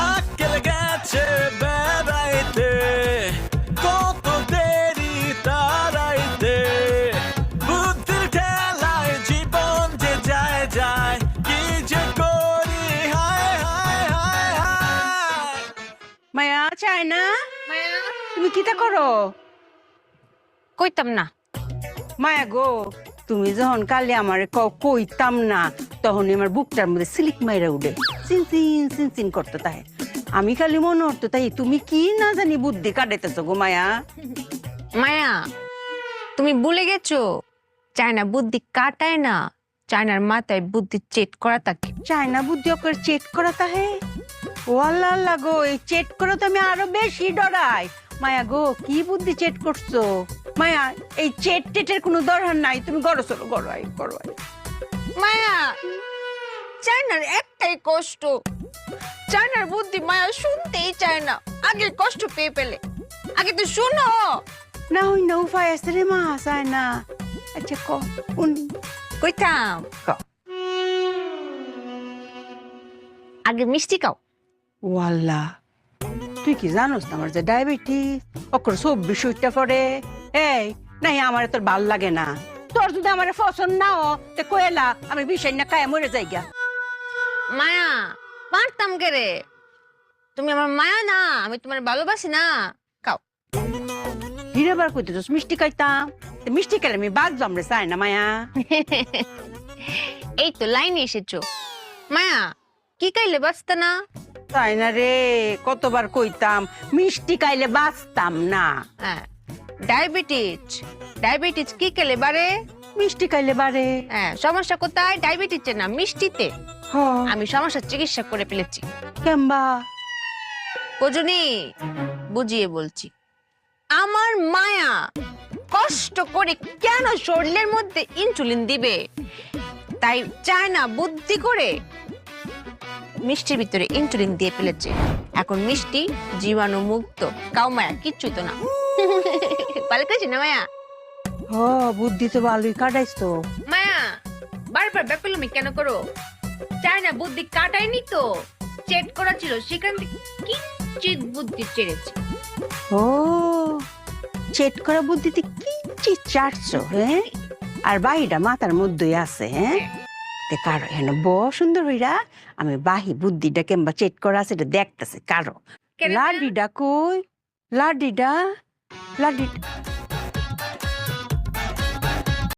আক্কেল গেছে বেড়াইতে, কত দেরি তারাইতে, বুদ্ধির ঠেলায় জীবন যে যায় যায়, কি যে করি হায় হায় হায় হায়। মায়া চায় না তুমি কিটা করো? কইতাম না। মায়া গো, তুমি যখন কালে আমারে কইতাম না, তখন আমার বুকটার মধ্যে সিলিক মাইরা উঠে চিনচিন চিনচিন করতে তাই। আমি খালি মনে হতো তাই তুমি কি না জানি বুদ্ধি কাটাইতেছো গো মায়া। মায়া, তুমি ভুলে গেছো চায়না বুদ্ধি কাটায় না, চায়নার মাথায় বুদ্ধি চেট করা থাকে। চায়না বুদ্ধি ওকে চেট করা তাহে? ও আল্লাহ আল্লাহ গো, এই চেট করে তো আমি আরো বেশি ডরাই। মায়া গো, কি বুদ্ধি চেট করছো? মায়া, এই চেট টেটের কোনো দরকার নাই, তুমি গড়ো চলো, গড়ো আই। মায়া, চায়নার একটাই কষ্ট, চায়নার বুদ্ধি মায়া শুনতেই চায় না। আগে কষ্ট পেয়ে পেলে, আগে তো শুনো। না হই না উপায় আছে রে মা, চায় না। আচ্ছা কইতাম আগে মিষ্টি খাও। ও আল্লাহ, তুই কি জানোস না আমার যে ডায়াবেটিস, ওকর 24টা পরে। এই নাই, আমার তোর ভাল লাগে না। তোর যদি আমার পছন্দ না হ তে কইলা আমি বিষয় না খায় মরে যাই গা। মায়া, পারতাম কে রে, তুমি আমার মায়া না, আমি তোমার ভালোবাসি না। খাও। হিরেবার কইতে তোস মিষ্টি খাইতাম, মিষ্টি খেলে আমি বাঁচলাম রে, চায় না মায়া। এই তো লাইনে এসেছো। মায়া, কি খাইলে বাঁচতে না? তাই না রে, কতবার কইতাম মিষ্টি খাইলে বাঁচতাম না। হ্যাঁ, ডায়াবেটিস, ডায়াবেটিস কি খেলে বারে? মিষ্টি খাইলে বারে। হ্যাঁ, সমস্যা কোথায়? ডায়াবেটিসে না, মিষ্টিতে। আমি সমস্যার চিকিৎসা করে ফেলেছি। কেমবা? বুঝুনি, বুঝিয়ে বলছি। আমার মায়া কষ্ট করে কেন শরীরের মধ্যে ইনসুলিন দিবে, তাই চায় না বুদ্ধি করে মিষ্টির ভিতরে ইনসুলিন দিয়ে ফেলেছে। এখন মিষ্টি জীবাণু মুক্ত। কাউ মায়া, কিচ্ছু তো না। ভালো করেছি না মায়া? বুদ্ধি তো ভালোই কাটাইছো। মায়া, বারবার ব্যাপারমি কেন করো? চায় না বুদ্ধি কাটায়নি তো, চেট করা ছিল, সেখান থেকে কিঞ্চিত বুদ্ধি চেড়েছে। ও, চেট করা বুদ্ধিতে কি চাটছো? হ্যাঁ, আর বাহিটা মাথার মধ্যেই আছে। হ্যাঁ, তে কারো হ্যাঁ ব সুন্দর হইরা আমি বাহি বুদ্ধিটা কেমবা চেট করা আছে এটা দেখতেছে কারো। লাডিটা কই? লাডিটা